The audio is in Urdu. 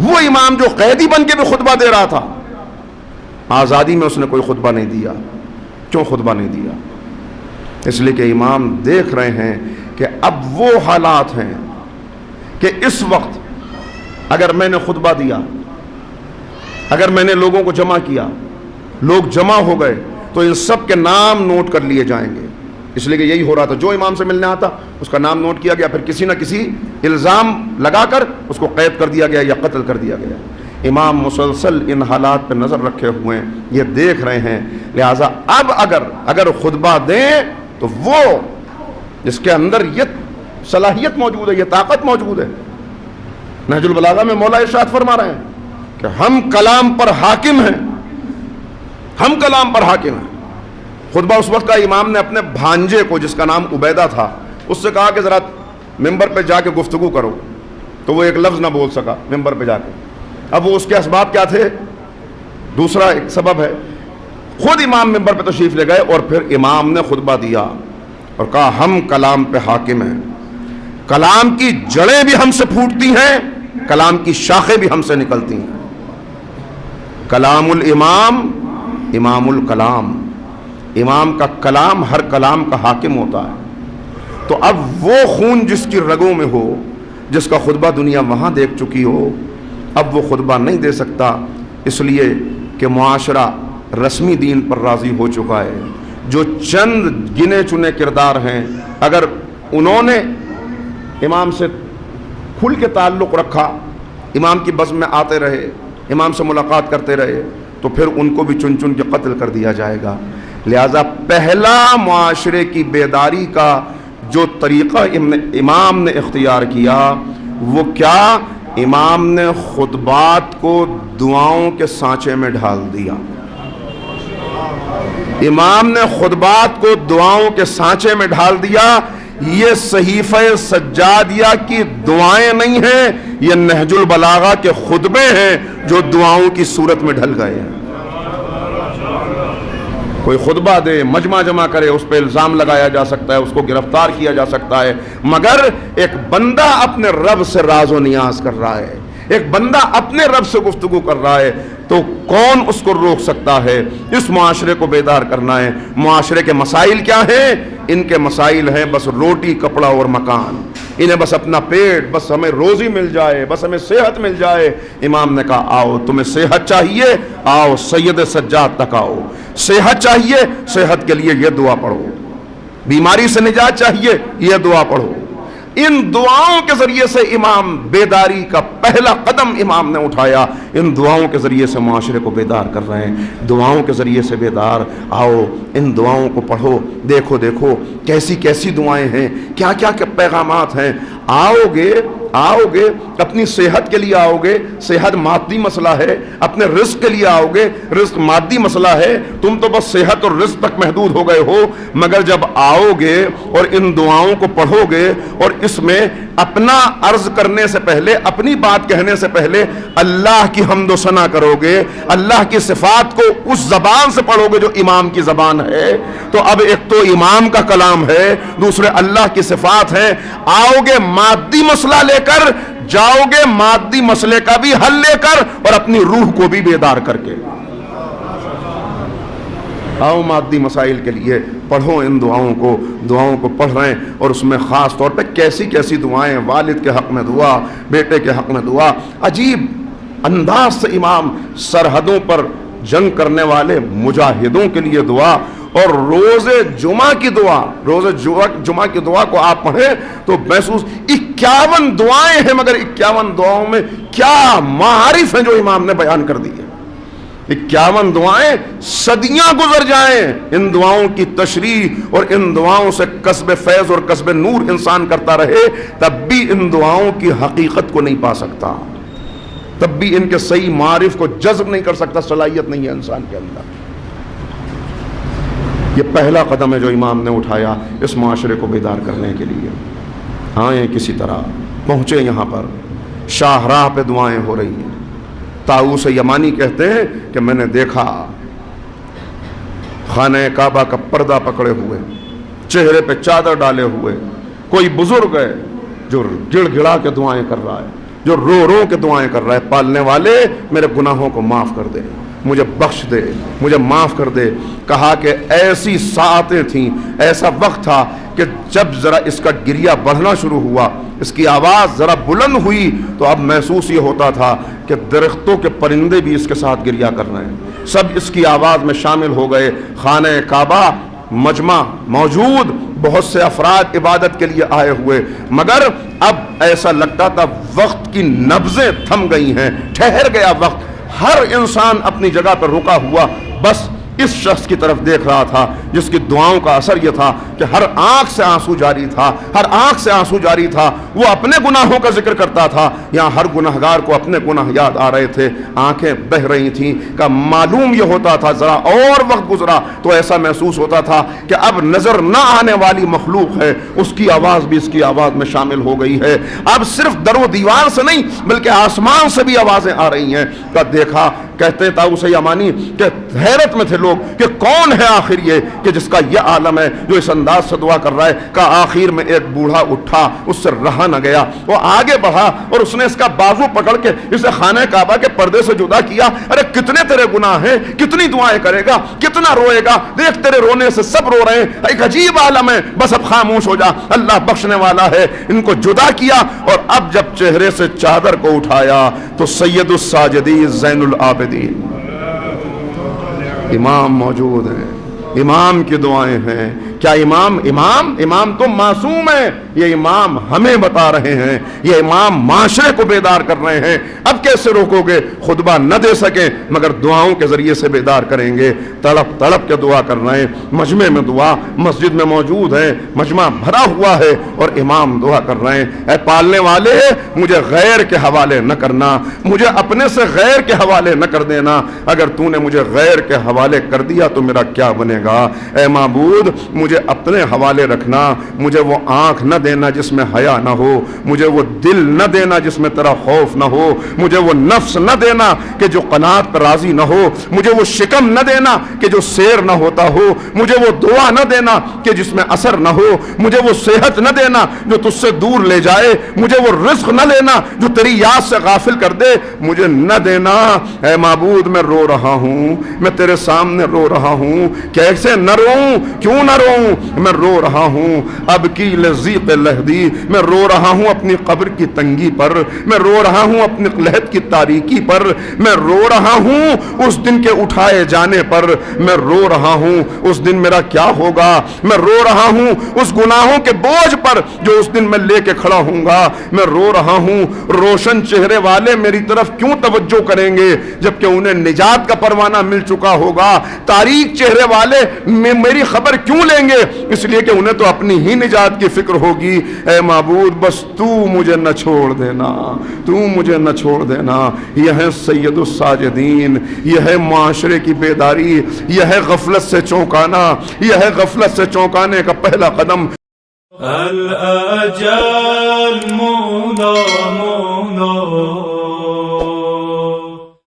وہ امام جو قیدی بن کے بھی خطبہ دے رہا تھا، آزادی میں اس نے کوئی خطبہ نہیں دیا. کیوں خطبہ نہیں دیا؟ اس لیے کہ امام دیکھ رہے ہیں کہ اب وہ حالات ہیں کہ اس وقت اگر میں نے خطبہ دیا، اگر میں نے لوگوں کو جمع کیا، لوگ جمع ہو گئے تو ان سب کے نام نوٹ کر لیے جائیں گے. اس لیے کہ یہی ہو رہا تھا، جو امام سے ملنے آتا اس کا نام نوٹ کیا گیا، پھر کسی نہ کسی الزام لگا کر اس کو قید کر دیا گیا یا قتل کر دیا گیا. امام مسلسل ان حالات پہ نظر رکھے ہوئے ہیں، یہ دیکھ رہے ہیں. لہٰذا اب اگر خطبہ دیں تو وہ جس کے اندر یہ صلاحیت موجود ہے، یہ طاقت موجود ہے. نہج البلاغہ میں مولا ارشاد فرما رہے ہیں کہ ہم کلام پر حاکم ہیں، ہم کلام پر حاکم ہیں. خطبہ اس وقت کا امام نے اپنے بھانجے کو جس کا نام عبیدہ تھا اس سے کہا کہ ذرا ممبر پہ جا کے گفتگو کرو، تو وہ ایک لفظ نہ بول سکا ممبر پہ جا کے. اب وہ اس کے اسباب کیا تھے؟ دوسرا ایک سبب ہے، خود امام ممبر پہ تشریف لے گئے اور پھر امام نے خطبہ دیا اور کہا ہم کلام پہ حاکم ہیں، کلام کی جڑیں بھی ہم سے پھوٹتی ہیں، کلام کی شاخیں بھی ہم سے نکلتی ہیں. کلام الامام امام الکلام، امام کا کلام ہر کلام کا حاکم ہوتا ہے. تو اب وہ خون جس کی رگوں میں ہو، جس کا خطبہ دنیا وہاں دیکھ چکی ہو، اب وہ خطبہ نہیں دے سکتا، اس لیے کہ معاشرہ رسمی دین پر راضی ہو چکا ہے. جو چند گنے چنے کردار ہیں، اگر انہوں نے امام سے کھل کے تعلق رکھا، امام کی بزم میں آتے رہے، امام سے ملاقات کرتے رہے، تو پھر ان کو بھی چن چن کے قتل کر دیا جائے گا. لہذا پہلا معاشرے کی بیداری کا جو طریقہ امام نے اختیار کیا وہ کیا؟ امام نے خطبات کو دعاؤں کے سانچے میں ڈھال دیا. امام نے خطبات کو دعاؤں کے سانچے میں ڈھال دیا. یہ صحیفہ سجادیہ کی دعائیں نہیں ہیں، یہ نہج البلاغہ کے خطبے ہیں جو دعاؤں کی صورت میں ڈھل گئے ہیں. کوئی خطبہ دے، مجمع جمع کرے، اس پہ الزام لگایا جا سکتا ہے، اس کو گرفتار کیا جا سکتا ہے، مگر ایک بندہ اپنے رب سے راز و نیاز کر رہا ہے، ایک بندہ اپنے رب سے گفتگو کر رہا ہے، تو کون اس کو روک سکتا ہے؟ اس معاشرے کو بیدار کرنا ہے. معاشرے کے مسائل کیا ہیں؟ ان کے مسائل ہیں بس روٹی، کپڑا اور مکان. انہیں بس اپنا پیٹ، بس ہمیں روزی مل جائے، بس ہمیں صحت مل جائے. امام نے کہا آؤ، تمہیں صحت چاہیے، آؤ سید سجاد تک آؤ. صحت چاہیے، صحت کے لیے یہ دعا پڑھو. بیماری سے نجات چاہیے، یہ دعا پڑھو. ان دعاؤں کے ذریعے سے امام بیداری کا پہلا قدم امام نے اٹھایا. ان دعاؤں کے ذریعے سے معاشرے کو بیدار کر رہے ہیں. دعاؤں کے ذریعے سے بیدار آؤ، ان دعاؤں کو پڑھو. دیکھو دیکھو کیسی کیسی دعائیں ہیں، کیا کیا پیغامات ہیں. آؤ گے اپنی صحت کے لیے آؤ گے، صحت مادی مسئلہ ہے. اپنے رزق کے لیے آؤ گے، رزق مادی مسئلہ ہے. تم تو بس صحت اور رزق تک محدود ہو گئے ہو. مگر جب آؤ گے اور ان دعاؤں کو پڑھو گے اور اس میں اپنا عرض کرنے سے پہلے، اپنی بات کہنے سے پہلے اللہ کی حمد و ثنا کرو گے، اللہ کی صفات کو اس زبان سے پڑھو گے جو امام کی زبان ہے. تو اب ایک تو امام کا کلام ہے، دوسرے اللہ کی صفات ہیں. آؤ گے مادی مسئلہ لے کر، جاؤ گے مادی مسئلے کا بھی حل لے کر اور اپنی روح کو بھی بیدار کر کے. آؤ مادی مسائل کے لیے پڑھو ان دعاؤں کو پڑھ رہے ہیں. اور اس میں خاص طور پہ کیسی کیسی دعائیں، والد کے حق میں دعا، بیٹے کے حق میں دعا. عجیب انداز سے امام سرحدوں پر جنگ کرنے والے مجاہدوں کے لیے دعا. اور روز جمعہ کی دعا کو آپ پڑھیں تو محسوس 51 دعائیں ہیں، مگر 51 دعاؤں میں کیا معارف ہیں جو امام نے بیان کر دی ہے. 51 دعائیں صدیاں گزر جائیں، ان دعاؤں کی تشریح اور ان دعاؤں سے کسب فیض اور کسب نور انسان کرتا رہے، تب بھی ان دعاؤں کی حقیقت کو نہیں پا سکتا، تب بھی ان کے صحیح معارف کو جذب نہیں کر سکتا. صلاحیت نہیں ہے انسان کے اندر. یہ پہلا قدم ہے جو امام نے اٹھایا اس معاشرے کو بیدار کرنے کے لیے. آئیں کسی طرح پہنچے یہاں پر، شاہراہ پہ دعائیں ہو رہی ہیں. طاؤس یمانی کہتے ہیں کہ میں نے دیکھا خانہ کعبہ کا پردہ پکڑے ہوئے، چہرے پہ چادر ڈالے ہوئے کوئی بزرگ ہے جو گڑ گڑا کے دعائیں کر رہا ہے. جو رو رو کے دعائیں کر رہا ہے، پالنے والے میرے گناہوں کو معاف کر دے، مجھے بخش دے، مجھے معاف کر دے۔ کہا کہ ایسی ساعتیں تھیں، ایسا وقت تھا کہ جب ذرا اس کا گریہ بڑھنا شروع ہوا، اس کی آواز ذرا بلند ہوئی، تو اب محسوس یہ ہوتا تھا کہ درختوں کے پرندے بھی اس کے ساتھ گریہ کر رہے ہیں، سب اس کی آواز میں شامل ہو گئے۔ خانہ کعبہ مجمع موجود، بہت سے افراد عبادت کے لیے آئے ہوئے، مگر اب ایسا لگتا تھا وقت کی نبضیں تھم گئی ہیں، ٹھہر گیا وقت، ہر انسان اپنی جگہ پر رکا ہوا بس اس شخص کی طرف دیکھ رہا تھا جس کی دعاؤں کا اثر یہ تھا کہ ہر آنکھ سے آنسو جاری تھا، ہر آنکھ سے آنسو جاری تھا۔ وہ اپنے گناہوں کا ذکر کرتا تھا، یہاں ہر گناہگار کو اپنے گناہ یاد آ رہے تھے، آنکھیں بہہ رہی تھیں۔ کہ معلوم یہ ہوتا تھا ذرا اور وقت گزرا تو ایسا محسوس ہوتا تھا کہ اب نظر نہ آنے والی مخلوق ہے، اس کی آواز بھی اس کی آواز میں شامل ہو گئی ہے۔ اب صرف در و دیوار سے نہیں بلکہ آسمان سے بھی آوازیں آ رہی ہیں۔ کا دیکھا، کہتے طاؤس یمانی کہ حیرت میں تھے لوگ کہ کون ہے آخر یہ کہ جس کا یہ عالم ہے جو اس انداز سے دعا کر رہا ہے۔ کہ آخر میں ایک بوڑھا اٹھا، اس سے رہا نہ گیا، وہ آگے بڑھا اور اس نے اس کا بازو پکڑ کے اسے خانہ کعبہ کے پردے سے جدا کیا۔ ارے کتنے تیرے گناہ ہیں، کتنی دعائیں کرے گا، کتنا روئے گا، دیکھ تیرے رونے سے سب رو رہے ہیں، ایک عجیب عالم ہے، بس اب خاموش ہو جا، اللہ بخشنے والا ہے۔ ان کو جدا کیا اور اب جب چہرے سے چادر کو اٹھایا تو سید الساجدین زین العابدین امام موجود ہیں، امام کی دعائیں ہیں۔ کیا امام تو معصوم ہے، یہ امام ہمیں بتا رہے ہیں، یہ امام معاشرے کو بیدار کر رہے ہیں۔ اب کیسے روکو گے؟ خطبہ نہ دے سکیں مگر دعاؤں کے ذریعے سے بیدار کریں گے، تڑپ تڑپ کے دعا کر رہے ہیں۔ مجمع میں دعا مسجد میں موجود ہے، مجمع بھرا ہوا ہے اور امام دعا کر رہے ہیں۔ اے پالنے والے، مجھے غیر کے حوالے نہ کرنا، مجھے اپنے سے غیر کے حوالے نہ کر دینا، اگر تو نے مجھے غیر کے حوالے کر دیا تو میرا کیا بنے گا؟ اے معبود، مجھے اپنے حوالے رکھنا، مجھے وہ آنکھ نہ دینا جس میں حیا نہ ہو، مجھے وہ دل نہ دینا جس میں تیرا خوف نہ ہو، مجھے وہ نفس نہ دینا کہ جو قناعت پر راضی نہ ہو، مجھے وہ شکم نہ دینا کہ جو سیر نہ ہوتا ہو، مجھے وہ دعا نہ دینا کہ جس میں اثر نہ ہو، مجھے وہ صحت نہ دینا جو تجھ سے دور لے جائے، مجھے وہ رزق نہ لینا جو تیری یاد سے غافل کر دے، مجھے نہ دینا۔ اے معبود، میں رو رہا ہوں، میں تیرے سامنے رو رہا ہوں، کیسے نہ روؤں، کیوں نہ روؤں؟ میں رو رہا ہوں اب کی لذیق لہدی، میں رو رہا ہوں اپنی قبر کی تنگی پر، میں رو رہا ہوں اپنی لہد کی تاریکی پر، میں رو رہا ہوں اس دن کے اٹھائے جانے پر، میں رو رہا ہوں اس دن میرا کیا ہوگا، میں رو رہا ہوں اس گناہوں کے بوجھ پر جو اس دن میں لے کے کھڑا ہوں گا، میں رو رہا ہوں روشن چہرے والے میری طرف کیوں توجہ کریں گے جبکہ انہیں نجات کا پروانہ مل چکا ہوگا، تاریک چہرے والے میری خبر کیوں لیں گے؟ اس لیے کہ انہیں تو اپنی ہی نجات کی فکر ہوگی۔ اے معبود، بس تو مجھے نہ چھوڑ دینا، تو مجھے نہ چھوڑ دینا۔ یہ ہے سید الساجدین، یہ ہے معاشرے کی بیداری، یہ ہے غفلت سے چونکانا، یہ ہے غفلت سے چونکانے کا پہلا قدم۔ الأجل مولا مولا